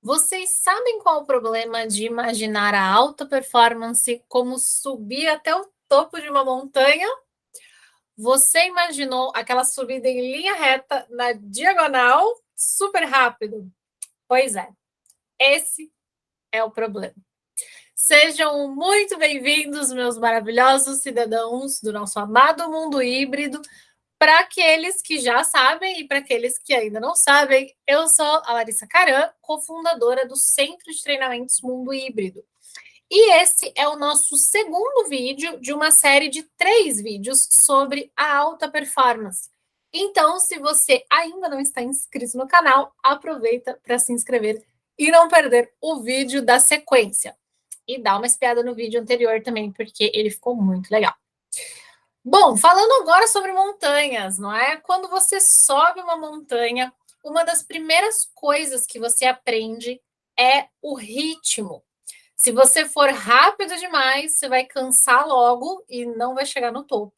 Vocês sabem qual o problema de imaginar a alta performance como subir até o topo de uma montanha? Você imaginou aquela subida em linha reta, na diagonal, super rápido? Pois é, esse é o problema. Sejam muito bem-vindos, meus maravilhosos cidadãos do nosso amado mundo híbrido. Para aqueles que já sabem e para aqueles que ainda não sabem, eu sou a Larissa Caran, cofundadora do Centro de Treinamentos Mundo Híbrido. E esse é o nosso segundo vídeo de uma série de 3 vídeos sobre a alta performance. Então, se você ainda não está inscrito no canal, aproveita para se inscrever e não perder o vídeo da sequência. E dá uma espiada no vídeo anterior também, porque ele ficou muito legal. Bom, falando agora sobre montanhas, não é? Quando você sobe uma montanha, uma das primeiras coisas que você aprende é o ritmo. Se você for rápido demais, você vai cansar logo e não vai chegar no topo.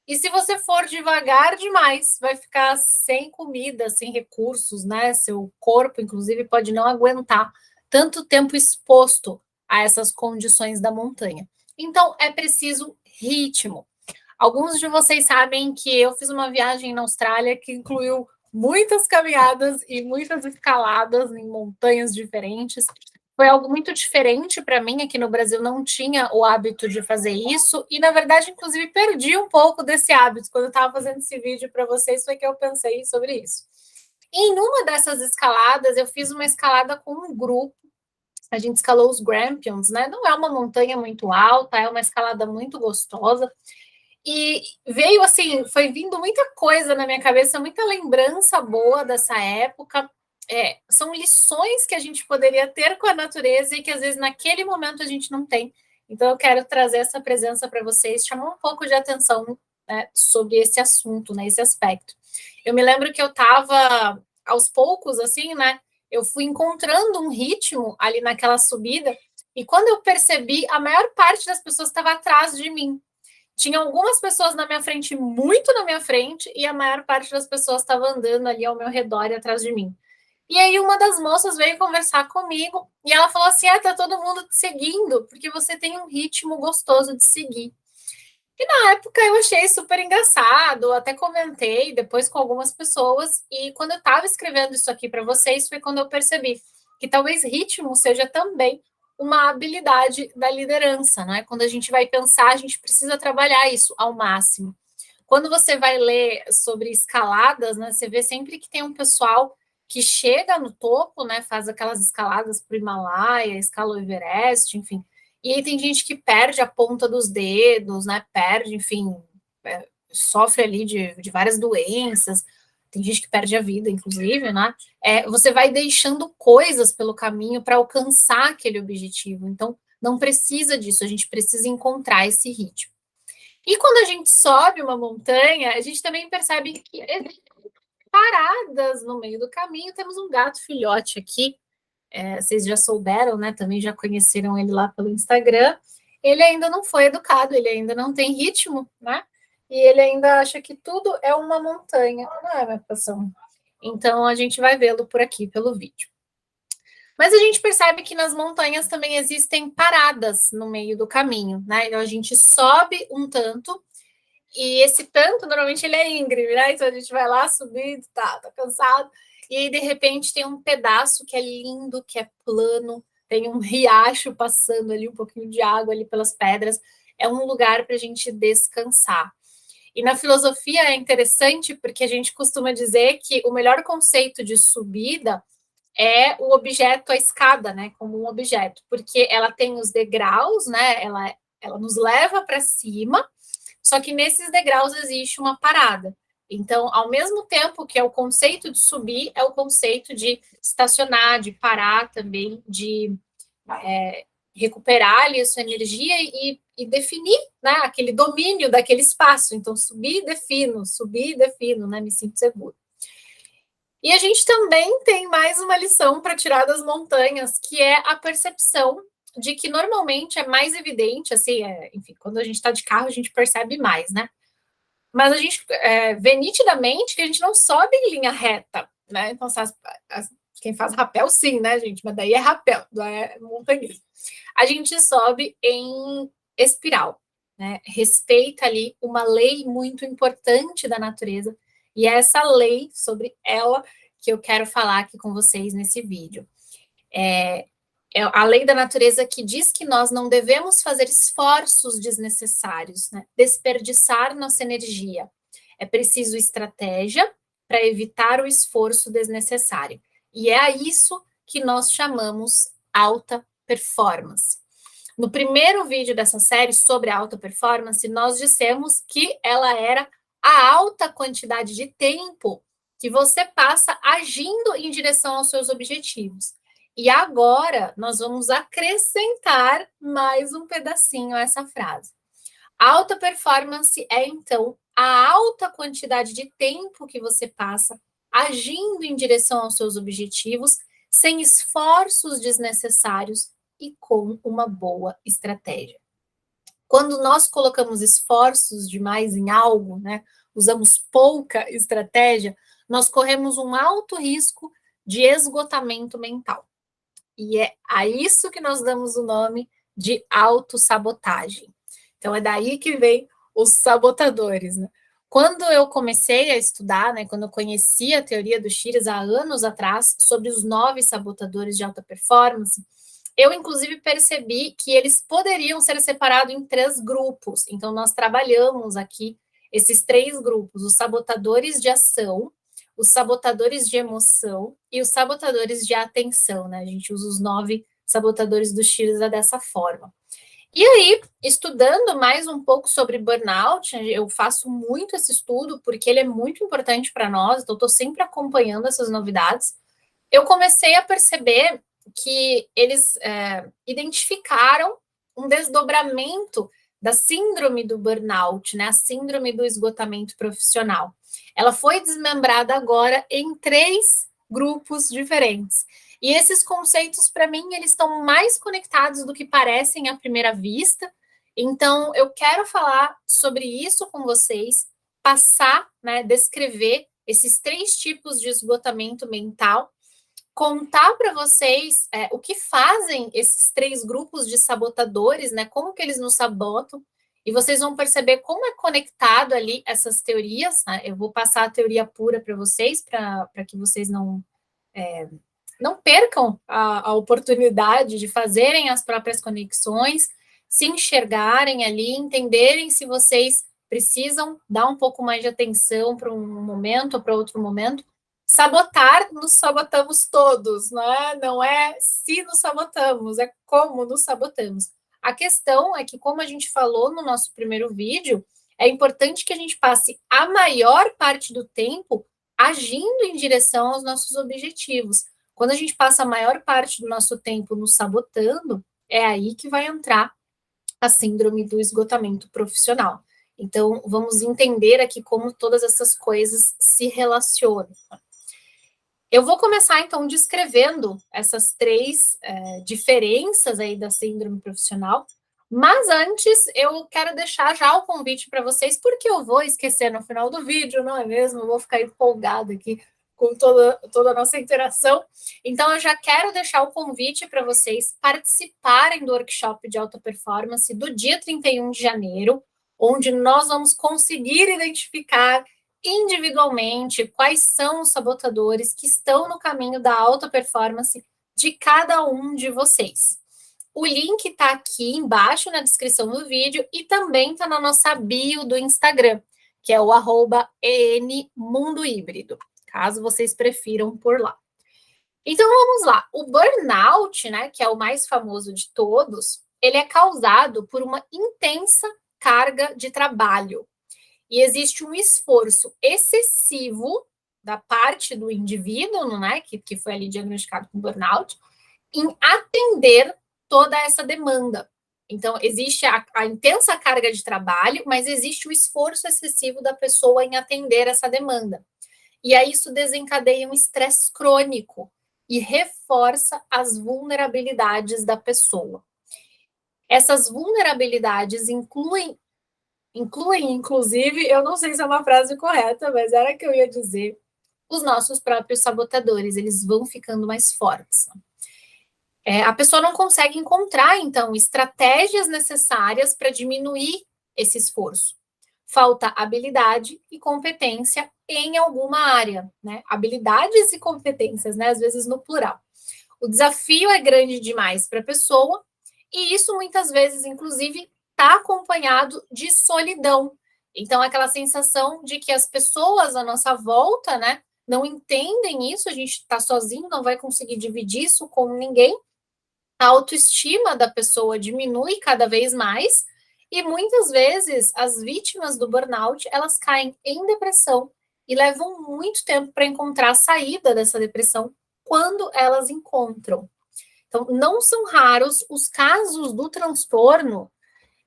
E se você for devagar demais, vai ficar sem comida, sem recursos, né? Seu corpo, inclusive, pode não aguentar tanto tempo exposto a essas condições da montanha. Então, é preciso ritmo. Alguns de vocês sabem que eu fiz uma viagem na Austrália que incluiu muitas caminhadas e muitas escaladas em montanhas diferentes. Foi algo muito diferente para mim. Aqui no Brasil não tinha o hábito de fazer isso e, na verdade, inclusive, perdi um pouco desse hábito. Quando eu estava fazendo esse vídeo para vocês, foi que eu pensei sobre isso. E em uma dessas escaladas, eu fiz uma escalada com um grupo. A gente escalou os Grampians, né? Não é uma montanha muito alta, é uma escalada muito gostosa. E veio assim, foi vindo muita coisa na minha cabeça, muita lembrança boa dessa época. São lições que a gente poderia ter com a natureza e que às vezes naquele momento a gente não tem. Então eu quero trazer essa presença para vocês, chamar um pouco de atenção, né, sobre esse assunto, né, esse aspecto. Eu me lembro que eu estava aos poucos, assim, né? Eu fui encontrando um ritmo ali naquela subida, e quando eu percebi, a maior parte das pessoas estava atrás de mim. Tinha algumas pessoas na minha frente, muito na minha frente, e a maior parte das pessoas estava andando ali ao meu redor e atrás de mim. E aí uma das moças veio conversar comigo e ela falou assim: tá todo mundo te seguindo, porque você tem um ritmo gostoso de seguir. E na época eu achei super engraçado, até comentei depois com algumas pessoas, e quando eu estava escrevendo isso aqui para vocês, foi quando eu percebi que talvez ritmo seja também uma habilidade da liderança, não é? Quando a gente vai pensar, a gente precisa trabalhar isso ao máximo. Quando você vai ler sobre escaladas, né, você vê sempre que tem um pessoal que chega no topo, né, faz aquelas escaladas para o Himalaia, escala o Everest, enfim. E aí tem gente que perde a ponta dos dedos, né, perde, enfim, sofre ali de várias doenças, tem gente que perde a vida, inclusive, né? Você vai deixando coisas pelo caminho para alcançar aquele objetivo. Então, não precisa disso, a gente precisa encontrar esse ritmo. E quando a gente sobe uma montanha, a gente também percebe que existem paradas no meio do caminho. Temos um gato filhote aqui, vocês já souberam, né? Também já conheceram ele lá pelo Instagram. Ele ainda não foi educado, ele ainda não tem ritmo, né? E ele ainda acha que tudo é uma montanha. Não é, minha paixão? Então a gente vai vê-lo por aqui pelo vídeo. Mas a gente percebe que nas montanhas também existem paradas no meio do caminho, né? Então a gente sobe um tanto, e esse tanto normalmente ele é íngreme, né? Então a gente vai lá subindo, tá cansado, e aí de repente tem um pedaço que é lindo, que é plano, tem um riacho passando ali, um pouquinho de água ali pelas pedras. É um lugar para a gente descansar. E na filosofia é interessante porque a gente costuma dizer que o melhor conceito de subida é o objeto, a escada, né, como um objeto, porque ela tem os degraus, né, ela nos leva para cima, só que nesses degraus existe uma parada. Então, ao mesmo tempo que é o conceito de subir, é o conceito de estacionar, de parar também, de recuperar ali a sua energia e definir, né, aquele domínio daquele espaço. Então, subir e defino, né, me sinto seguro. E a gente também tem mais uma lição para tirar das montanhas, que é a percepção de que normalmente é mais evidente, assim, enfim, quando a gente está de carro a gente percebe mais, né? Mas a gente vê nitidamente que a gente não sobe em linha reta, né? Então, Quem faz rapel, sim, né, gente? Mas daí é rapel, não é montanhismo. A gente sobe em espiral, né? Respeita ali uma lei muito importante da natureza, e é essa lei, sobre ela, que eu quero falar aqui com vocês nesse vídeo. É a lei da natureza que diz que nós não devemos fazer esforços desnecessários, né? Desperdiçar nossa energia. É preciso estratégia para evitar o esforço desnecessário. E é a isso que nós chamamos alta performance. No primeiro vídeo dessa série sobre alta performance, nós dissemos que ela era a alta quantidade de tempo que você passa agindo em direção aos seus objetivos. E agora nós vamos acrescentar mais um pedacinho a essa frase. Alta performance é, então, a alta quantidade de tempo que você passa agindo em direção aos seus objetivos, sem esforços desnecessários e com uma boa estratégia. Quando nós colocamos esforços demais em algo, né, usamos pouca estratégia, nós corremos um alto risco de esgotamento mental. E é a isso que nós damos o nome de autossabotagem. Então, é daí que vem os sabotadores, né? Quando eu comecei a estudar, né, quando eu conheci a teoria do Chiras há anos atrás, sobre os 9 sabotadores de alta performance, eu, inclusive, percebi que eles poderiam ser separados em 3 grupos. Então, nós trabalhamos aqui esses 3 grupos: os sabotadores de ação, os sabotadores de emoção e os sabotadores de atenção, né? A gente usa os 9 sabotadores do Chiras dessa forma. E aí, estudando mais um pouco sobre burnout, eu faço muito esse estudo porque ele é muito importante para nós, então estou sempre acompanhando essas novidades. Eu comecei a perceber que eles identificaram um desdobramento da síndrome do burnout, né? A síndrome do esgotamento profissional. Ela foi desmembrada agora em 3 grupos diferentes. E esses conceitos, para mim, eles estão mais conectados do que parecem à primeira vista. Então, eu quero falar sobre isso com vocês, passar, né, descrever esses 3 tipos de esgotamento mental, contar para vocês o que fazem esses 3 grupos de sabotadores, né? Como que eles nos sabotam, e vocês vão perceber como é conectado ali essas teorias, né? Eu vou passar a teoria pura para vocês, para que vocês não percam a oportunidade de fazerem as próprias conexões, se enxergarem ali, entenderem se vocês precisam dar um pouco mais de atenção para um momento ou para outro momento. Sabotar, nos sabotamos todos, né? Não é se nos sabotamos, é como nos sabotamos. A questão é que, como a gente falou no nosso primeiro vídeo, é importante que a gente passe a maior parte do tempo agindo em direção aos nossos objetivos. Quando a gente passa a maior parte do nosso tempo nos sabotando, é aí que vai entrar a síndrome do esgotamento profissional. Então, vamos entender aqui como todas essas coisas se relacionam. Eu vou começar, então, descrevendo essas 3 diferenças aí da síndrome profissional, mas antes eu quero deixar já o convite para vocês, porque eu vou esquecer no final do vídeo, não é mesmo? Eu vou ficar empolgada aqui com toda a nossa interação. Então, eu já quero deixar o convite para vocês participarem do workshop de alta performance do dia 31 de janeiro, onde nós vamos conseguir identificar individualmente quais são os sabotadores que estão no caminho da alta performance de cada um de vocês. O link está aqui embaixo na descrição do vídeo e também está na nossa bio do Instagram, que é o @enmundohíbrido, caso vocês prefiram por lá. Então vamos lá. O burnout, né, que é o mais famoso de todos, ele é causado por uma intensa carga de trabalho. E existe um esforço excessivo da parte do indivíduo, né, que foi ali diagnosticado com burnout, em atender toda essa demanda. Então, existe a intensa carga de trabalho, mas existe o esforço excessivo da pessoa em atender essa demanda. E aí isso desencadeia um estresse crônico e reforça as vulnerabilidades da pessoa. Essas vulnerabilidades incluem, inclusive, eu não sei se é uma frase correta, mas era que eu ia dizer, os nossos próprios sabotadores, eles vão ficando mais fortes. A pessoa não consegue encontrar, então, estratégias necessárias para diminuir esse esforço. Falta habilidade e competência em alguma área, né? Habilidades e competências, né? Às vezes no plural. O desafio é grande demais para a pessoa, e isso muitas vezes, inclusive, está acompanhado de solidão. Então, aquela sensação de que as pessoas à nossa volta, né, não entendem isso, a gente está sozinho, não vai conseguir dividir isso com ninguém. A autoestima da pessoa diminui cada vez mais, e muitas vezes as vítimas do burnout, elas caem em depressão e levam muito tempo para encontrar a saída dessa depressão, quando elas encontram. Então, não são raros os casos do transtorno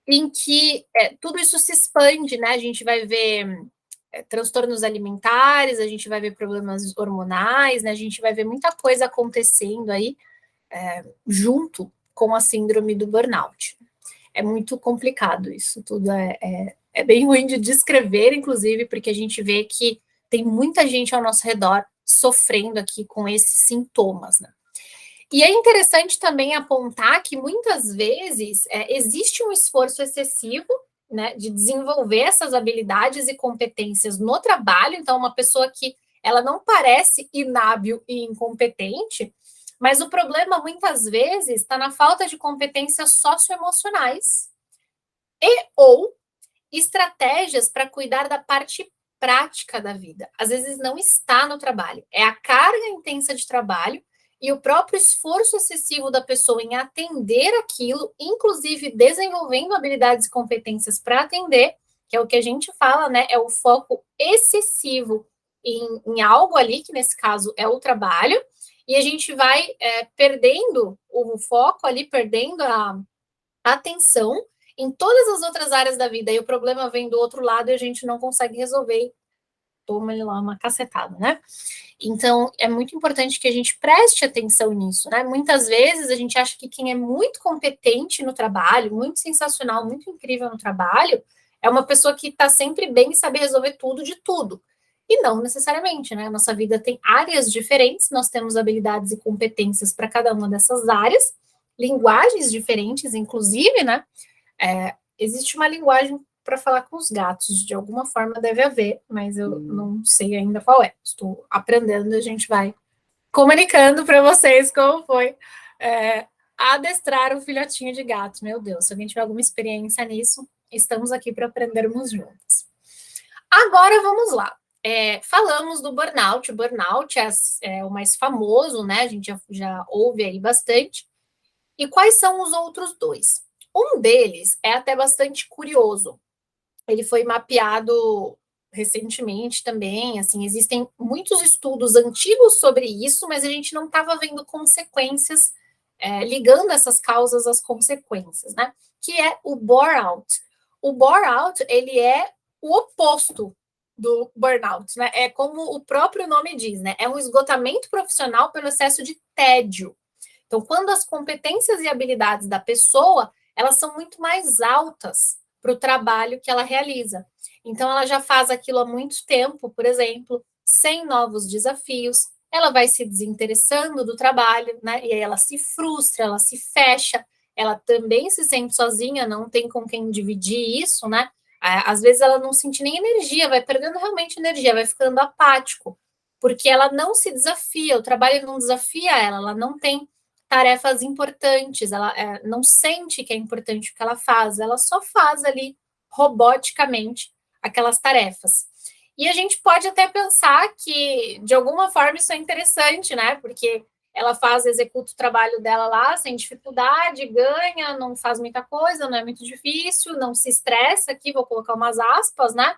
em que tudo isso se expande, né? A gente vai ver transtornos alimentares, a gente vai ver problemas hormonais, né? A gente vai ver muita coisa acontecendo aí junto com a síndrome do burnout. É muito complicado isso tudo, é bem ruim de descrever, inclusive, porque a gente vê que tem muita gente ao nosso redor sofrendo aqui com esses sintomas, né? E é interessante também apontar que muitas vezes existe um esforço excessivo, né, de desenvolver essas habilidades e competências no trabalho. Então, uma pessoa que ela não parece inábil e incompetente, mas o problema muitas vezes está na falta de competências socioemocionais e ou estratégias para cuidar da parte prática da vida. Às vezes não está no trabalho, é a carga intensa de trabalho e o próprio esforço excessivo da pessoa em atender aquilo, inclusive desenvolvendo habilidades e competências para atender, que é o que a gente fala, né? É o foco excessivo em algo ali, que nesse caso é o trabalho, e a gente vai perdendo o foco ali, perdendo a atenção em todas as outras áreas da vida, e o problema vem do outro lado e a gente não consegue resolver, toma ele lá uma cacetada, né? Então, é muito importante que a gente preste atenção nisso, né? Muitas vezes a gente acha que quem é muito competente no trabalho, muito sensacional, muito incrível no trabalho, é uma pessoa que está sempre bem e sabe resolver tudo de tudo. E não necessariamente, né? Nossa vida tem áreas diferentes, nós temos habilidades e competências para cada uma dessas áreas, linguagens diferentes, inclusive, né? Existe uma linguagem para falar com os gatos, de alguma forma deve haver, mas eu não sei ainda qual é. Estou aprendendo, a gente vai comunicando para vocês como foi adestrar um filhotinho de gato. Meu Deus, se alguém tiver alguma experiência nisso, estamos aqui para aprendermos juntos. Agora vamos lá. Falamos do burnout. O burnout é o mais famoso, né? A gente já ouve aí bastante. E quais são os outros dois? Um deles é até bastante curioso. Ele foi mapeado recentemente também, assim, existem muitos estudos antigos sobre isso, mas a gente não estava vendo consequências, ligando essas causas às consequências, né? Que é o bore-out. O bore-out, ele é o oposto do burnout, né? É como o próprio nome diz, né? É um esgotamento profissional pelo excesso de tédio. Então, quando as competências e habilidades da pessoa, elas são muito mais altas para o trabalho que ela realiza. Então, ela já faz aquilo há muito tempo, por exemplo, sem novos desafios, ela vai se desinteressando do trabalho, né? E aí ela se frustra, ela se fecha, ela também se sente sozinha, não tem com quem dividir isso, né? Às vezes ela não sente nem energia, vai perdendo realmente energia, vai ficando apático, porque ela não se desafia, o trabalho não desafia ela não tem tarefas importantes, ela não sente que é importante o que ela só faz ali roboticamente aquelas tarefas. E a gente pode até pensar que, de alguma forma, isso é interessante, né? Porque ela executa o trabalho dela lá sem dificuldade, ganha, não faz muita coisa, não é muito difícil, não se estressa aqui, vou colocar umas aspas, né?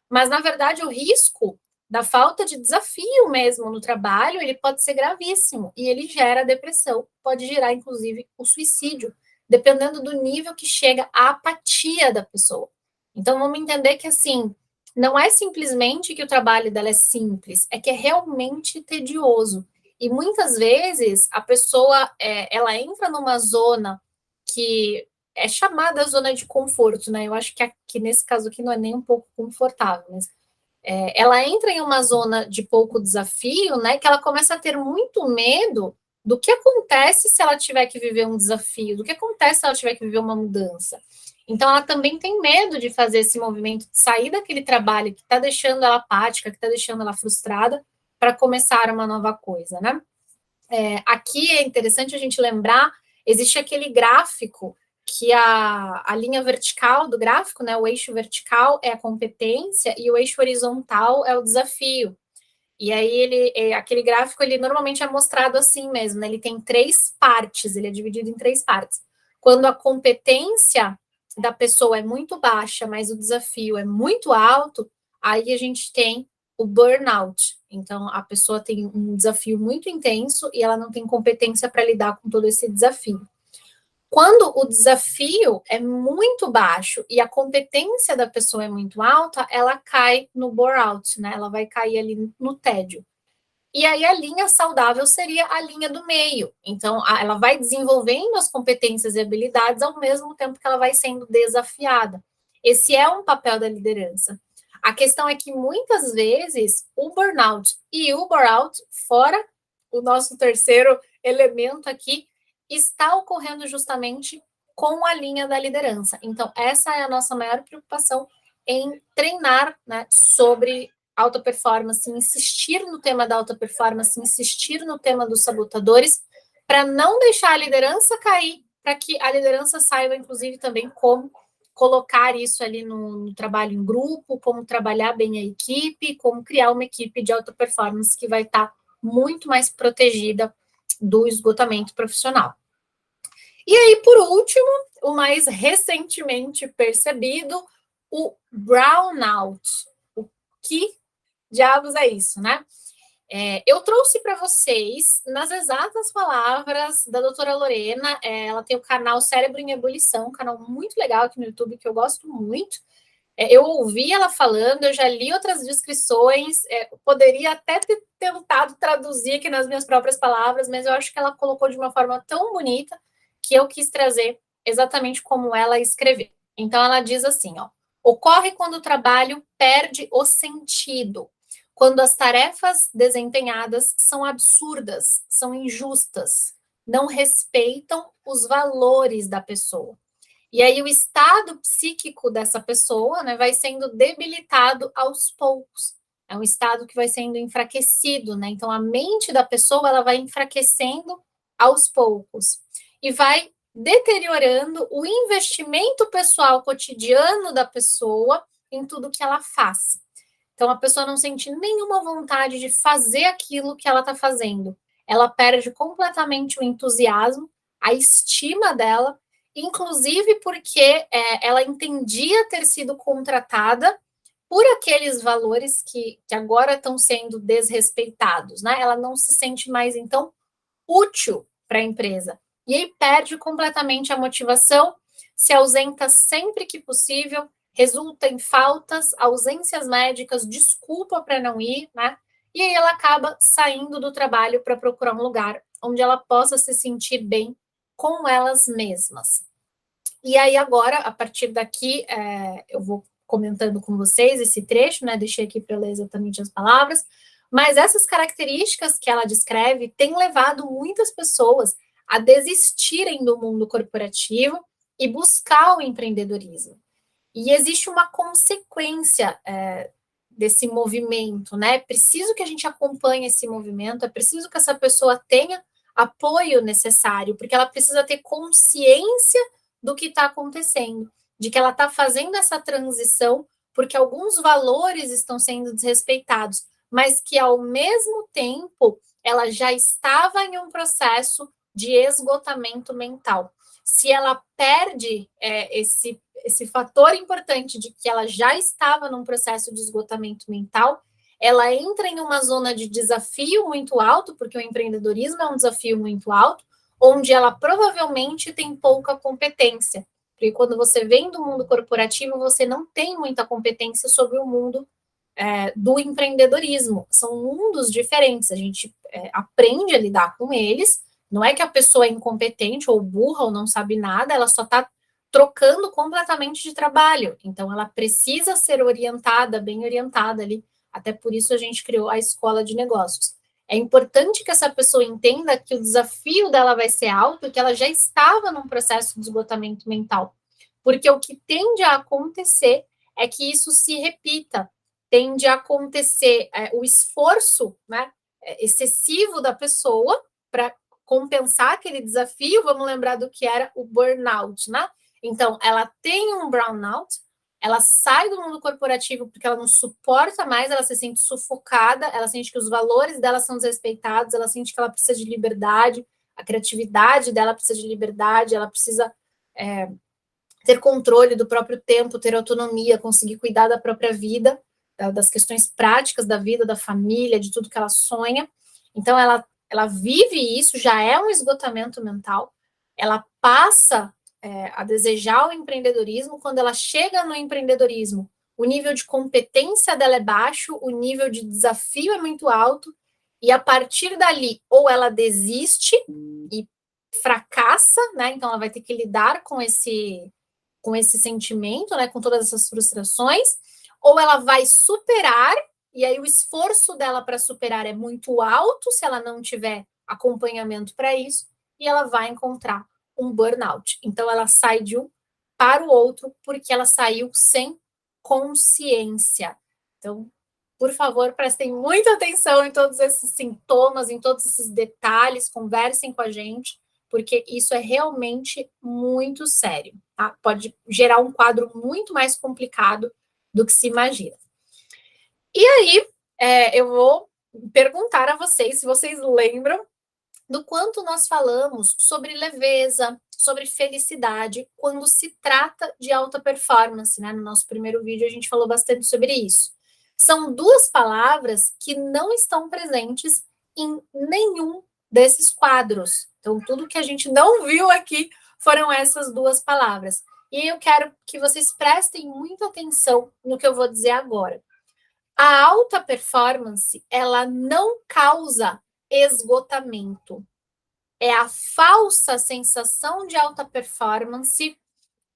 Mas, na verdade, o risco da falta de desafio mesmo no trabalho, ele pode ser gravíssimo e ele gera depressão, pode gerar, inclusive, o suicídio, dependendo do nível que chega a apatia da pessoa. Então, vamos entender que, assim, não é simplesmente que o trabalho dela é simples, é que é realmente tedioso. E muitas vezes a pessoa, ela entra numa zona que é chamada zona de conforto, né? Eu acho que nesse caso aqui não é nem um pouco confortável, mas ela entra em uma zona de pouco desafio, né? Que ela começa a ter muito medo do que acontece se ela tiver que viver um desafio, do que acontece se ela tiver que viver uma mudança. Então, ela também tem medo de fazer esse movimento, de sair daquele trabalho que está deixando ela apática, que está deixando ela frustrada, para começar uma nova coisa, né? Aqui é interessante a gente lembrar, existe aquele gráfico que a linha vertical do gráfico, né, o eixo vertical é a competência e o eixo horizontal é o desafio. E aí aquele gráfico ele normalmente é mostrado assim mesmo, né? Ele tem 3 partes, ele é dividido em 3 partes. Quando a competência da pessoa é muito baixa, mas o desafio é muito alto, aí a gente tem o burnout. Então a pessoa tem um desafio muito intenso e ela não tem competência para lidar com todo esse desafio. Quando o desafio é muito baixo e a competência da pessoa é muito alta, ela cai no bore-out, né? Ela vai cair ali no tédio. E aí a linha saudável seria a linha do meio. Então, ela vai desenvolvendo as competências e habilidades ao mesmo tempo que ela vai sendo desafiada. Esse é um papel da liderança. A questão é que muitas vezes o burnout e o bore-out, fora o nosso terceiro elemento aqui, está ocorrendo justamente com a linha da liderança. Então, essa é a nossa maior preocupação em treinar, né, sobre alta performance, insistir no tema da alta performance, insistir no tema dos sabotadores, para não deixar a liderança cair, para que a liderança saiba, inclusive, também como colocar isso ali no trabalho em grupo, como trabalhar bem a equipe, como criar uma equipe de alta performance que vai estar muito mais protegida do esgotamento profissional. E aí, por último, o mais recentemente percebido, o brownout. O que diabos é isso, né? Eu trouxe para vocês, nas exatas palavras da doutora Lorena, ela tem o canal Cérebro em Ebulição, um canal muito legal aqui no YouTube, que eu gosto muito. Eu ouvi ela falando, eu já li outras descrições, poderia até ter tentado traduzir aqui nas minhas próprias palavras, mas eu acho que ela colocou de uma forma tão bonita que eu quis trazer exatamente como ela escreveu. Então, ela diz assim, ó, ocorre quando o trabalho perde o sentido, quando as tarefas desempenhadas são absurdas, são injustas, não respeitam os valores da pessoa. E aí o estado psíquico dessa pessoa, né, vai sendo debilitado aos poucos. É um estado que vai sendo enfraquecido, né? Então a mente da pessoa ela vai enfraquecendo aos poucos e vai deteriorando o investimento pessoal cotidiano da pessoa em tudo que ela faz. Então a pessoa não sente nenhuma vontade de fazer aquilo que ela está fazendo. Ela perde completamente o entusiasmo, a estima dela, inclusive porque ela entendia ter sido contratada por aqueles valores que agora estão sendo desrespeitados, né? Ela não se sente mais, então, útil para a empresa. E aí perde completamente a motivação, se ausenta sempre que possível, resulta em faltas, ausências médicas, desculpa para não ir, né? E aí ela acaba saindo do trabalho para procurar um lugar onde ela possa se sentir bem com elas mesmas. E aí agora, a partir daqui, eu vou comentando com vocês esse trecho, né? Deixei aqui para ler exatamente as palavras, mas essas características que ela descreve têm levado muitas pessoas a desistirem do mundo corporativo e buscar o empreendedorismo. E existe uma consequência desse movimento, né? É preciso que a gente acompanhe esse movimento, é preciso que essa pessoa tenha apoio necessário, porque ela precisa ter consciência do que está acontecendo, de que ela está fazendo essa transição porque alguns valores estão sendo desrespeitados, mas que ao mesmo tempo ela já estava em um processo de esgotamento mental. Se ela perde esse fator importante de que ela já estava num processo de esgotamento mental, ela entra em uma zona de desafio muito alto, porque o empreendedorismo é um desafio muito alto, onde ela provavelmente tem pouca competência. Porque quando você vem do mundo corporativo, você não tem muita competência sobre o mundo do empreendedorismo. São mundos diferentes, a gente aprende a lidar com eles. Não é que a pessoa é incompetente ou burra ou não sabe nada, ela só está trocando completamente de trabalho. Então, ela precisa ser orientada, bem orientada ali Até por isso a gente criou a escola de negócios. É importante que essa pessoa entenda que o desafio dela vai ser alto e que ela já estava num processo de esgotamento mental. Porque o que tende a acontecer é que isso se repita, tende a acontecer o esforço, né, excessivo da pessoa para compensar aquele desafio. Vamos lembrar do que era o burnout, né? Então, ela tem um burnout, ela sai do mundo corporativo porque ela não suporta mais, ela se sente sufocada, ela sente que os valores dela são desrespeitados, ela sente que ela precisa de liberdade, a criatividade dela precisa de liberdade, ela precisa ter controle do próprio tempo, ter autonomia, conseguir cuidar da própria vida, das questões práticas da vida, da família, de tudo que ela sonha. Então, ela vive isso, já é um esgotamento mental, ela passa a desejar o empreendedorismo. Quando ela chega no empreendedorismo, o nível de competência dela é baixo, o nível de desafio é muito alto, e a partir dali, ou ela desiste e fracassa, né? Então ela vai ter que lidar com esse sentimento, né, com todas essas frustrações, ou ela vai superar, e aí o esforço dela para superar é muito alto se ela não tiver acompanhamento para isso, e ela vai encontrar um burnout. Então ela sai de um para o outro porque ela saiu sem consciência. Então, por favor, prestem muita atenção em todos esses sintomas, em todos esses detalhes, conversem com a gente, porque isso é realmente muito sério, tá? Pode gerar um quadro muito mais complicado do que se imagina. E aí, eu vou perguntar a vocês se vocês lembram do quanto nós falamos sobre leveza, sobre felicidade, quando se trata de alta performance, né? No nosso primeiro vídeo a gente falou bastante sobre isso. São duas palavras que não estão presentes em nenhum desses quadros. Então, tudo que a gente não viu aqui foram essas duas palavras. E eu quero que vocês prestem muita atenção no que eu vou dizer agora. A alta performance, ela não causa esgotamento. É a falsa sensação de alta performance,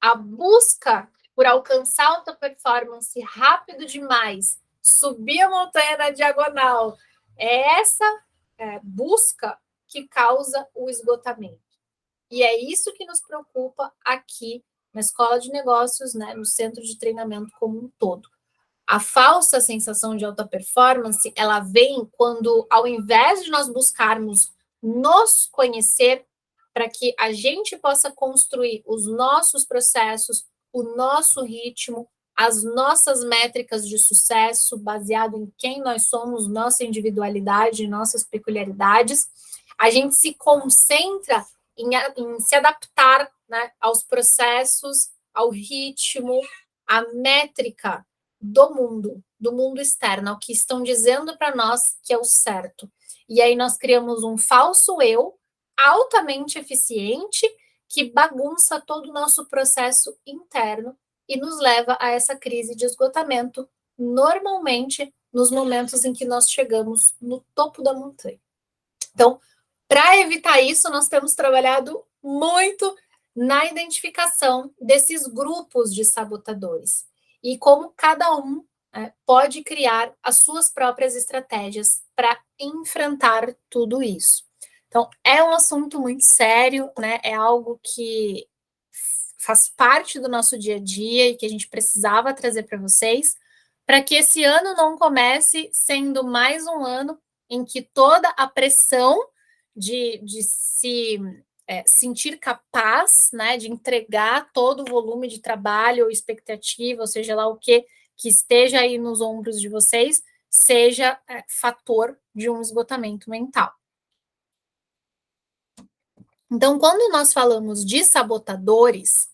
a busca por alcançar alta performance rápido demais, subir a montanha na diagonal. É essa busca que causa o esgotamento. E é isso que nos preocupa aqui na Escola de Negócios, né, no centro de treinamento como um todo. A falsa sensação de alta performance, ela vem quando, ao invés de nós buscarmos nos conhecer, para que a gente possa construir os nossos processos, o nosso ritmo, as nossas métricas de sucesso, baseado em quem nós somos, nossa individualidade, nossas peculiaridades, a gente se concentra em se adaptar, né, aos processos, ao ritmo, à métrica do mundo externo, ao que estão dizendo para nós que é o certo. E aí nós criamos um falso eu altamente eficiente que bagunça todo o nosso processo interno e nos leva a essa crise de esgotamento, normalmente nos momentos em que nós chegamos no topo da montanha. Então, para evitar isso, nós temos trabalhado muito na identificação desses grupos de sabotadores e como cada um pode criar as suas próprias estratégias para enfrentar tudo isso. Então, é um assunto muito sério, né? É algo que faz parte do nosso dia a dia e que a gente precisava trazer para vocês, para que esse ano não comece sendo mais um ano em que toda a pressão de se sentir capaz, né, de entregar todo o volume de trabalho ou expectativa, ou seja lá o que esteja aí nos ombros de vocês, seja fator de um esgotamento mental. Então, quando nós falamos de sabotadores,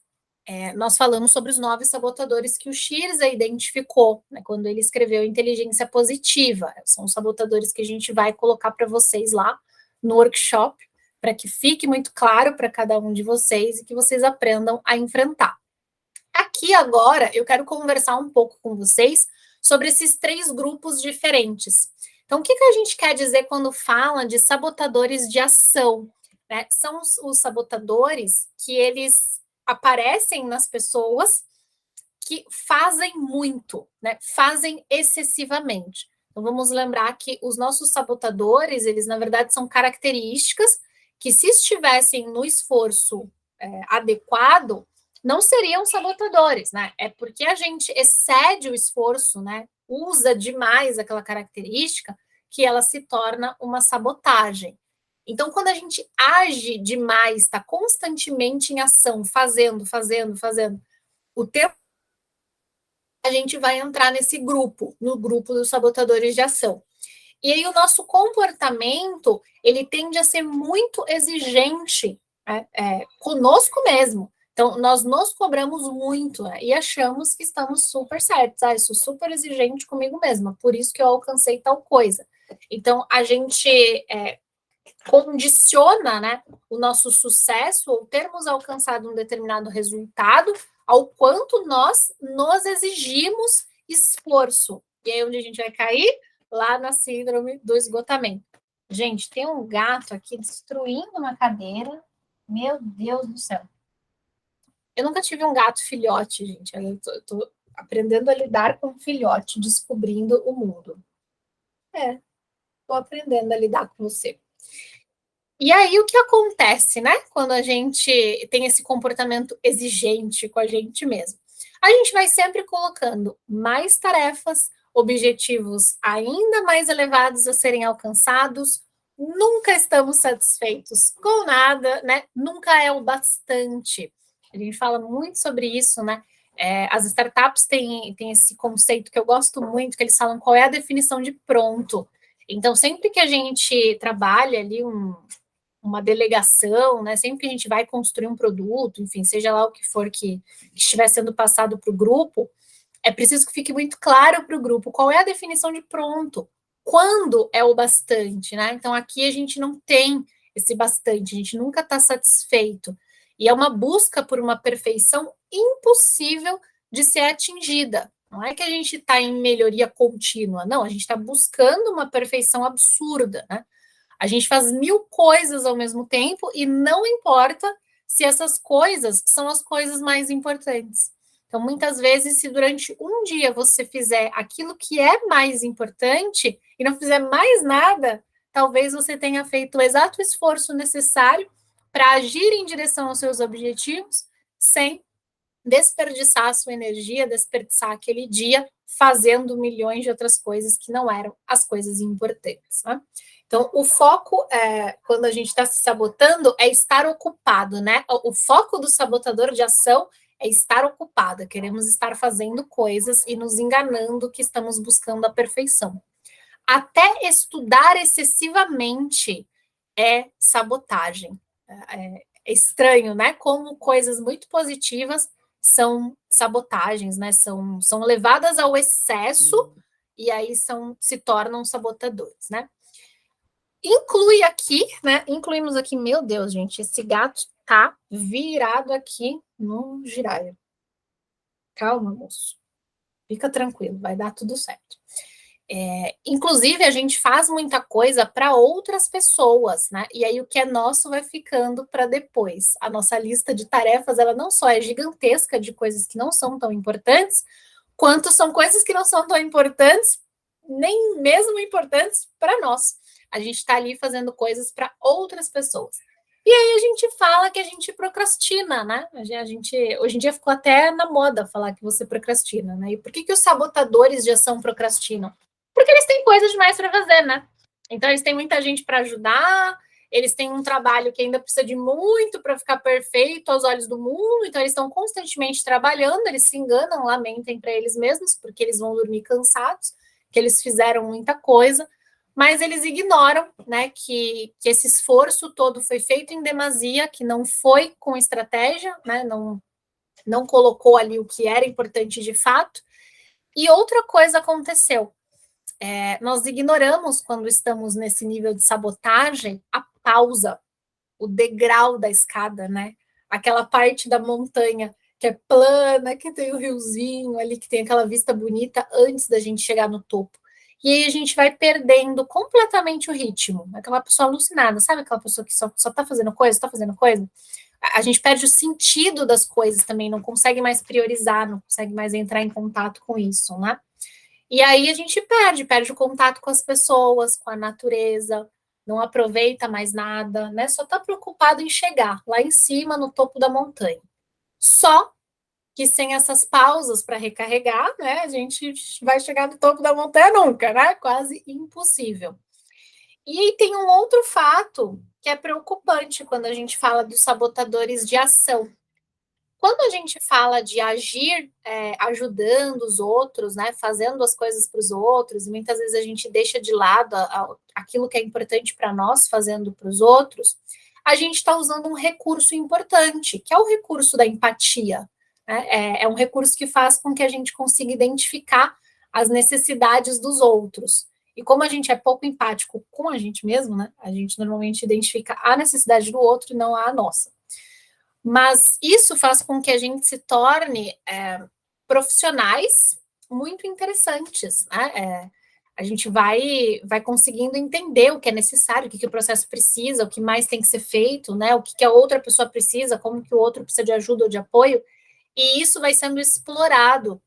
nós falamos sobre os 9 sabotadores que o Schirza identificou, né, quando ele escreveu Inteligência Positiva. São os sabotadores que a gente vai colocar para vocês lá no workshop, para que fique muito claro para cada um de vocês e que vocês aprendam a enfrentar. Aqui agora eu quero conversar um pouco com vocês sobre esses 3 grupos diferentes. Então, o que a gente quer dizer quando fala de sabotadores de ação? Né? São os sabotadores que eles aparecem nas pessoas que fazem muito, né? Fazem excessivamente. Então, vamos lembrar que os nossos sabotadores, eles, na verdade, são características que, se estivessem no esforço adequado, não seriam sabotadores, né? É porque a gente excede o esforço, né? Usa demais aquela característica que ela se torna uma sabotagem. Então, quando a gente age demais, está constantemente em ação, fazendo, o tempo a gente vai entrar nesse grupo, no grupo dos sabotadores de ação. E aí o nosso comportamento, ele tende a ser muito exigente conosco mesmo. Então, nós nos cobramos muito, né? E achamos que estamos super certos. Eu sou super exigente comigo mesma, por isso que eu alcancei tal coisa. Então, a gente condiciona, né, o nosso sucesso ou termos alcançado um determinado resultado ao quanto nós nos exigimos esforço. E aí, onde a gente vai cair? Lá na síndrome do esgotamento. Gente, tem um gato aqui destruindo uma cadeira. Meu Deus do céu. Eu nunca tive um gato filhote, gente. Eu tô aprendendo a lidar com filhote, descobrindo o mundo. Tô aprendendo a lidar com você. E aí, o que acontece, né? Quando a gente tem esse comportamento exigente com a gente mesmo? A gente vai sempre colocando mais tarefas, objetivos ainda mais elevados a serem alcançados, nunca estamos satisfeitos com nada, né? Nunca é o bastante. A gente fala muito sobre isso, né? As startups têm esse conceito que eu gosto muito, que eles falam qual é a definição de pronto. Então, sempre que a gente trabalha ali uma delegação, né? Sempre que a gente vai construir um produto, enfim, seja lá o que for que estiver sendo passado para o grupo, é preciso que fique muito claro para o grupo qual é a definição de pronto, quando é o bastante, né? Então aqui a gente não tem esse bastante, a gente nunca está satisfeito. E é uma busca por uma perfeição impossível de ser atingida. Não é que a gente está em melhoria contínua, não, a gente está buscando uma perfeição absurda, né? A gente faz 1000 coisas ao mesmo tempo e não importa se essas coisas são as coisas mais importantes. Então, muitas vezes, se durante um dia você fizer aquilo que é mais importante e não fizer mais nada, talvez você tenha feito o exato esforço necessário para agir em direção aos seus objetivos sem desperdiçar a sua energia, desperdiçar aquele dia fazendo milhões de outras coisas que não eram as coisas importantes, né? Então, o foco, quando a gente está se sabotando, é estar ocupado, né? O foco do sabotador de ação é estar ocupado, queremos estar fazendo coisas e nos enganando que estamos buscando a perfeição. Até estudar excessivamente é sabotagem. É estranho, né? Como coisas muito positivas são sabotagens, né? São levadas ao excesso e aí se tornam sabotadores, né? Inclui aqui, né? Incluímos aqui, meu Deus, gente, esse gato tá virado aqui no giraia. Calma, moço. Fica tranquilo, vai dar tudo certo. Inclusive, a gente faz muita coisa para outras pessoas, né? E aí o que é nosso vai ficando para depois. A nossa lista de tarefas, ela não só é gigantesca de coisas que não são tão importantes, quanto são coisas que não são tão importantes, nem mesmo importantes para nós. A gente está ali fazendo coisas para outras pessoas. E aí a gente fala que a gente procrastina, né? Hoje em dia ficou até na moda falar que você procrastina, né? E por que os sabotadores de ação procrastinam? Porque eles têm coisa demais para fazer, né? Então eles têm muita gente para ajudar, eles têm um trabalho que ainda precisa de muito para ficar perfeito aos olhos do mundo, então eles estão constantemente trabalhando, eles se enganam, lamentem para eles mesmos, porque eles vão dormir cansados, que eles fizeram muita coisa, mas eles ignoram, né, que esse esforço todo foi feito em demasia, que não foi com estratégia, né, não colocou ali o que era importante de fato. E outra coisa aconteceu, nós ignoramos, quando estamos nesse nível de sabotagem, a pausa, o degrau da escada, né? Aquela parte da montanha que é plana, que tem o riozinho ali, que tem aquela vista bonita antes da gente chegar no topo. E aí a gente vai perdendo completamente o ritmo. Aquela pessoa alucinada, sabe aquela pessoa que só tá fazendo coisa, A gente perde o sentido das coisas também, não consegue mais priorizar, não consegue mais entrar em contato com isso, né? E aí a gente perde o contato com as pessoas, com a natureza, não aproveita mais nada, né? Só está preocupado em chegar lá em cima, no topo da montanha. Só que sem essas pausas para recarregar, né? A gente vai chegar no topo da montanha nunca, né? Quase impossível. E aí tem um outro fato que é preocupante quando a gente fala dos sabotadores de ação. Quando a gente fala de agir ajudando os outros, né, fazendo as coisas para os outros, e muitas vezes a gente deixa de lado aquilo que é importante para nós fazendo para os outros, a gente está usando um recurso importante, que é o recurso da empatia. Né? É um recurso que faz com que a gente consiga identificar as necessidades dos outros. E como a gente é pouco empático com a gente mesmo, né, a gente normalmente identifica a necessidade do outro e não a nossa. Mas isso faz com que a gente se torne profissionais muito interessantes, né? A gente vai conseguindo entender o que é necessário, o que o processo precisa, o que mais tem que ser feito, né? O que a outra pessoa precisa, como que o outro precisa de ajuda ou de apoio, e isso vai sendo explorado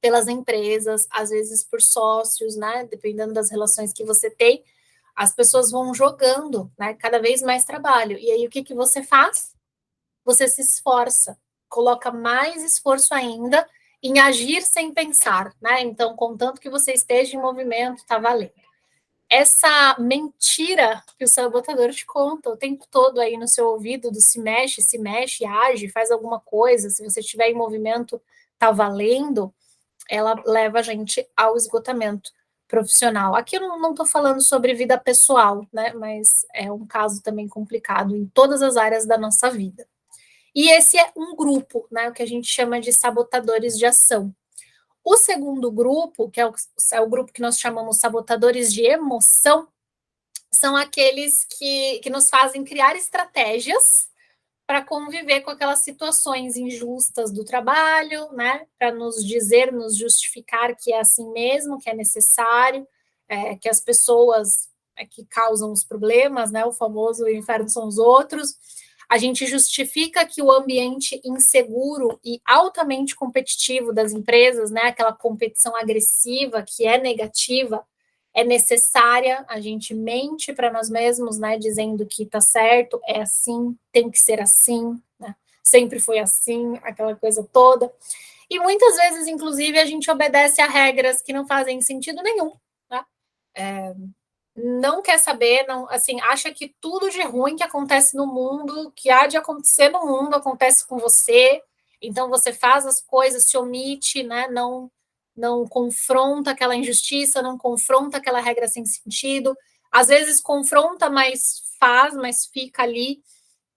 pelas empresas, às vezes por sócios, né? Dependendo das relações que você tem, as pessoas vão jogando, né? Cada vez mais trabalho. E aí o que você faz? Você se esforça, coloca mais esforço ainda em agir sem pensar, né? Então, contanto que você esteja em movimento, tá valendo. Essa mentira que o sabotador te conta o tempo todo aí no seu ouvido do se mexe, age, faz alguma coisa, se você estiver em movimento, tá valendo, ela leva a gente ao esgotamento profissional. Aqui eu não estou falando sobre vida pessoal, né? Mas é um caso também complicado em todas as áreas da nossa vida. E esse é um grupo, né, o que a gente chama de sabotadores de ação. O segundo grupo, que é o grupo que nós chamamos sabotadores de emoção, são aqueles que nos fazem criar estratégias para conviver com aquelas situações injustas do trabalho, né, para nos dizer, nos justificar que é assim mesmo, que é necessário, que as pessoas que causam os problemas, né, o famoso inferno são os outros. A gente justifica que o ambiente inseguro e altamente competitivo das empresas, né, aquela competição agressiva que é negativa, é necessária, a gente mente para nós mesmos, né, dizendo que está certo, é assim, tem que ser assim, né, sempre foi assim, aquela coisa toda. E muitas vezes, inclusive, a gente obedece a regras que não fazem sentido nenhum, né? Não quer saber, não, assim, acha que tudo de ruim que acontece no mundo, que há de acontecer no mundo, acontece com você. Então você faz as coisas, se omite, né? Não confronta aquela injustiça, não confronta aquela regra sem sentido. Às vezes confronta, mas faz, mas fica ali.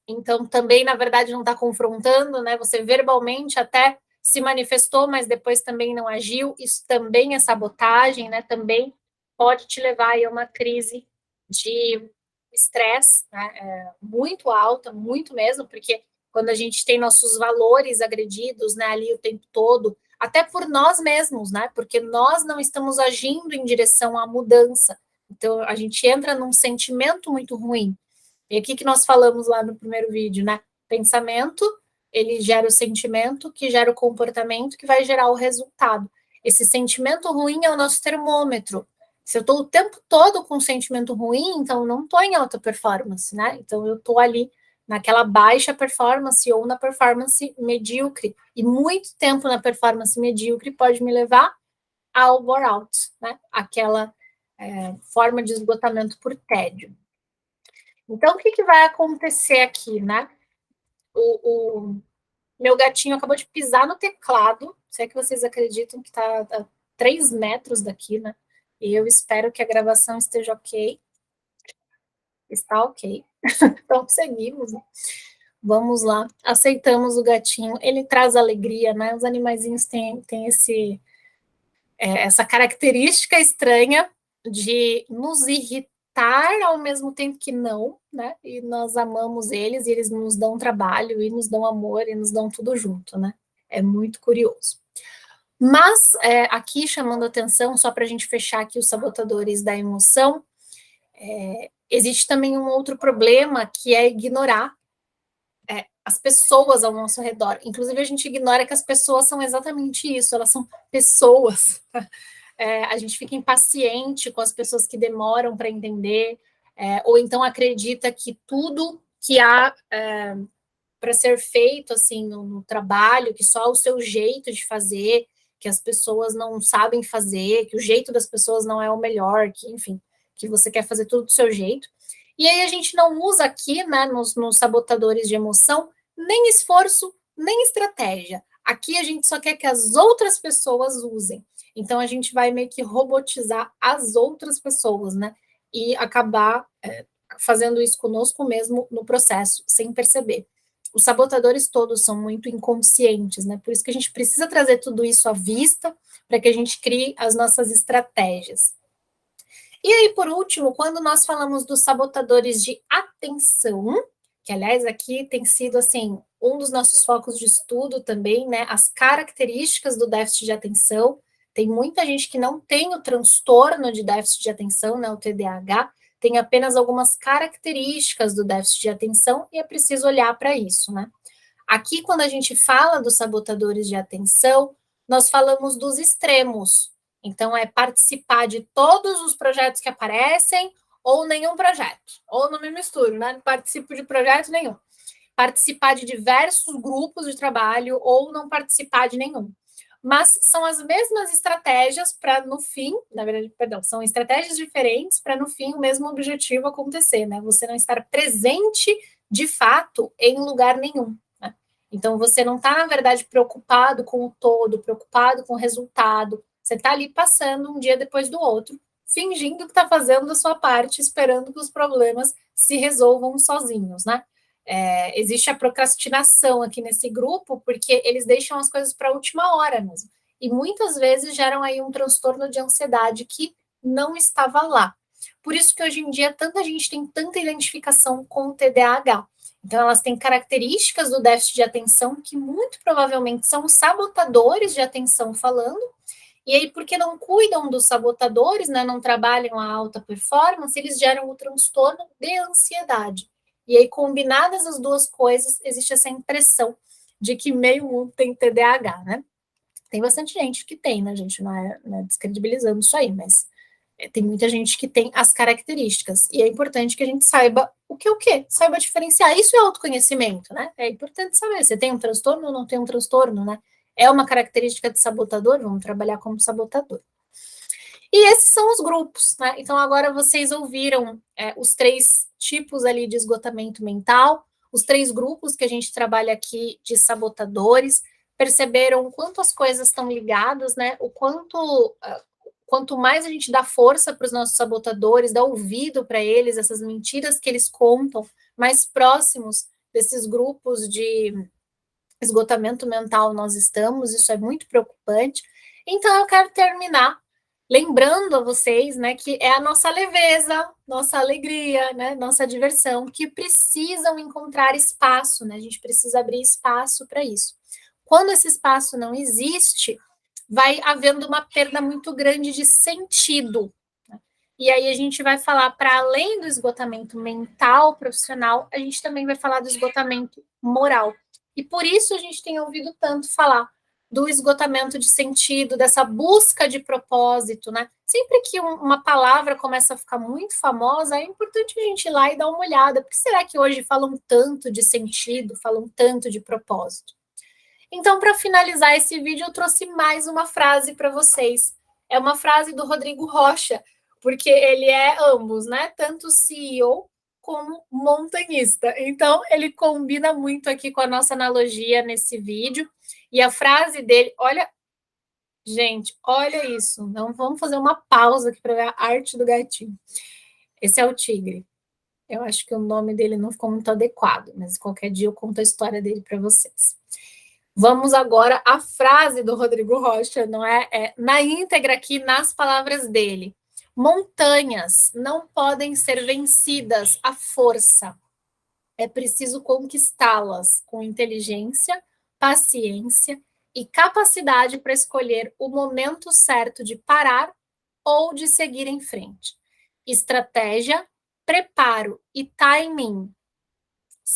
Então também, na verdade, não está confrontando, né? Você verbalmente até se manifestou, mas depois também não agiu. Isso também é sabotagem, né? Também pode te levar a uma crise de estresse, né? Muito alta, muito mesmo, porque quando a gente tem nossos valores agredidos, né, ali o tempo todo, até por nós mesmos, né? Porque nós não estamos agindo em direção à mudança. Então a gente entra num sentimento muito ruim. E aqui que nós falamos lá no primeiro vídeo, né? Pensamento, ele gera o sentimento, que gera o comportamento, que vai gerar o resultado. Esse sentimento ruim é o nosso termômetro. Se eu estou o tempo todo com um sentimento ruim, então eu não estou em alta performance, né? Então eu estou ali naquela baixa performance ou na performance medíocre. E muito tempo na performance medíocre pode me levar ao burnout, né? Aquela forma de esgotamento por tédio. Então, o que vai acontecer aqui, né? O meu gatinho acabou de pisar no teclado, se é que vocês acreditam que está a 3 metros daqui, né? E eu espero que a gravação esteja ok. Está ok. Então, seguimos. Né? Vamos lá. Aceitamos o gatinho. Ele traz alegria, né? Os animaizinhos têm essa característica estranha de nos irritar ao mesmo tempo que não, né? E nós amamos eles e eles nos dão trabalho e nos dão amor e nos dão tudo junto, né? É muito curioso. Mas aqui chamando atenção, só para a gente fechar aqui os sabotadores da emoção, existe também um outro problema que é ignorar as pessoas ao nosso redor. Inclusive, a gente ignora que as pessoas são exatamente isso, elas são pessoas. A gente fica impaciente com as pessoas que demoram para entender, ou então acredita que tudo que há para ser feito assim no trabalho, que só o seu jeito de fazer, que as pessoas não sabem fazer, que o jeito das pessoas não é o melhor, que enfim, que você quer fazer tudo do seu jeito. E aí a gente não usa aqui, né, nos sabotadores de emoção, nem esforço, nem estratégia. Aqui a gente só quer que as outras pessoas usem. Então a gente vai meio que robotizar as outras pessoas, né? E acabar fazendo isso conosco mesmo no processo, sem perceber. Os sabotadores todos são muito inconscientes, né? Por isso que a gente precisa trazer tudo isso à vista para que a gente crie as nossas estratégias. E aí, por último, quando nós falamos dos sabotadores de atenção, que aliás aqui tem sido assim um dos nossos focos de estudo também, né? As características do déficit de atenção. Tem muita gente que não tem o transtorno de déficit de atenção, né? O TDAH, tem apenas algumas características do déficit de atenção e é preciso olhar para isso, né? Aqui, quando a gente fala dos sabotadores de atenção, nós falamos dos extremos. Então, é participar de todos os projetos que aparecem ou nenhum projeto. Ou não me misturo, né? Não participo de projeto nenhum. Participar de diversos grupos de trabalho ou não participar de nenhum. Mas são as mesmas estratégias para no fim, na verdade, perdão, são estratégias diferentes para no fim o mesmo objetivo acontecer, né? Você não estar presente de fato em lugar nenhum. Então, você não está, na verdade, preocupado com o todo, preocupado com o resultado. Você está ali passando um dia depois do outro, fingindo que está fazendo a sua parte, esperando que os problemas se resolvam sozinhos, né? Existe a procrastinação aqui nesse grupo, porque eles deixam as coisas para a última hora mesmo. E muitas vezes geram aí um transtorno de ansiedade que não estava lá. Por isso que hoje em dia tanta gente tem tanta identificação com o TDAH. Então, elas têm características do déficit de atenção que muito provavelmente são os sabotadores de atenção falando, e aí, porque não cuidam dos sabotadores, né, não trabalham a alta performance, eles geram o transtorno de ansiedade. E aí, combinadas as duas coisas, existe essa impressão de que meio mundo tem TDAH, né? Tem bastante gente que tem, né, gente? Não é descredibilizando isso aí, mas tem muita gente que tem as características. E é importante que a gente saiba o que é o quê? Saiba diferenciar. Isso é autoconhecimento, né? É importante saber. Você tem um transtorno ou não tem um transtorno, né? É uma característica de sabotador? Vamos trabalhar como sabotador. E esses são os grupos, né? Então, agora vocês ouviram os 3 tipos ali de esgotamento mental, os 3 grupos que a gente trabalha aqui de sabotadores, perceberam o quanto as coisas estão ligadas, né? O quanto mais a gente dá força para os nossos sabotadores, dá ouvido para eles, essas mentiras que eles contam, mais próximos desses grupos de esgotamento mental nós estamos, isso é muito preocupante. Então, eu quero terminar lembrando a vocês, né, que é a nossa leveza, nossa alegria, né, nossa diversão, que precisam encontrar espaço, né, a gente precisa abrir espaço para isso. Quando esse espaço não existe, vai havendo uma perda muito grande de sentido. Né? E aí a gente vai falar, para além do esgotamento mental, profissional, a gente também vai falar do esgotamento moral. E por isso a gente tem ouvido tanto falar do esgotamento de sentido, dessa busca de propósito, né? Sempre que uma palavra começa a ficar muito famosa, é importante a gente ir lá e dar uma olhada. Por que será que hoje falam tanto de sentido, falam tanto de propósito? Então, para finalizar esse vídeo, eu trouxe mais uma frase para vocês. É uma frase do Rodrigo Rocha, porque ele é ambos, né? Tanto CEO como montanhista. Então, ele combina muito aqui com a nossa analogia nesse vídeo. E a frase dele, olha, gente, olha isso. Então, vamos fazer uma pausa aqui para ver a arte do gatinho. Esse é o tigre. Eu acho que o nome dele não ficou muito adequado, mas qualquer dia eu conto a história dele para vocês. Vamos agora à frase do Rodrigo Rocha, não é? Na íntegra aqui, nas palavras dele. Montanhas não podem ser vencidas à força. É preciso conquistá-las com inteligência, paciência e capacidade para escolher o momento certo de parar ou de seguir em frente. Estratégia, preparo e timing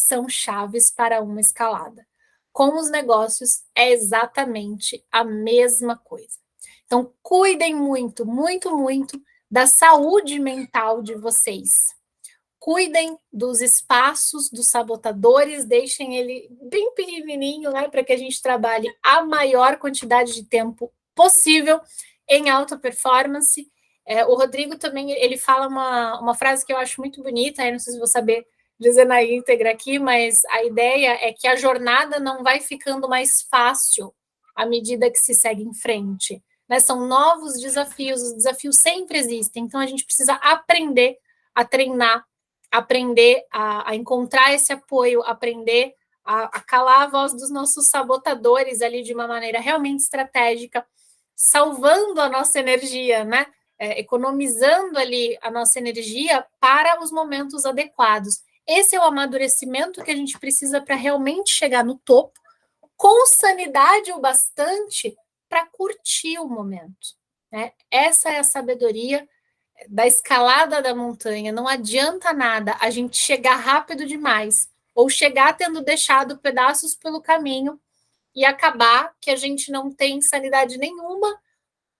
são chaves para uma escalada. Com os negócios é exatamente a mesma coisa. Então, cuidem muito, muito, muito da saúde mental de vocês. Cuidem dos espaços dos sabotadores, deixem ele bem pequenininho, né, para que a gente trabalhe a maior quantidade de tempo possível em alta performance. O Rodrigo também, ele fala uma frase que eu acho muito bonita, eu não sei se vou saber dizer na íntegra aqui, mas a ideia é que a jornada não vai ficando mais fácil à medida que se segue em frente, né? São novos desafios, os desafios sempre existem, então a gente precisa aprender a treinar, aprender a encontrar esse apoio, aprender a calar a voz dos nossos sabotadores ali de uma maneira realmente estratégica, salvando a nossa energia, né? Economizando ali a nossa energia para os momentos adequados. Esse é o amadurecimento que a gente precisa para realmente chegar no topo, com sanidade o bastante para curtir o momento, né? Essa é a sabedoria da escalada da montanha. Não adianta nada a gente chegar rápido demais ou chegar tendo deixado pedaços pelo caminho e acabar que a gente não tem sanidade nenhuma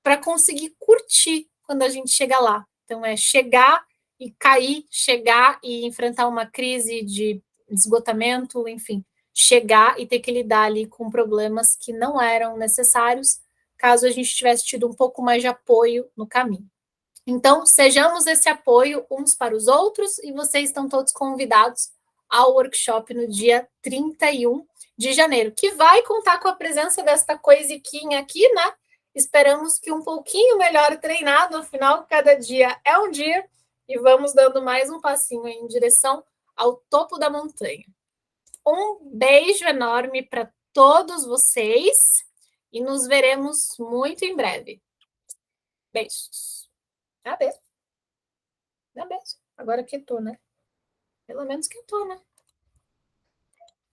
para conseguir curtir quando a gente chega lá. Então, é chegar e cair, chegar e enfrentar uma crise de esgotamento, enfim, chegar e ter que lidar ali com problemas que não eram necessários, caso a gente tivesse tido um pouco mais de apoio no caminho. Então, sejamos esse apoio uns para os outros e vocês estão todos convidados ao workshop no dia 31 de janeiro, que vai contar com a presença desta coisiquinha aqui, né? Esperamos que um pouquinho melhor treinado, afinal, cada dia é um dia, e vamos dando mais um passinho em direção ao topo da montanha. Um beijo enorme para todos vocês e nos veremos muito em breve. Beijos. Dá beijo. Agora quietou, né? Pelo menos quietou, né?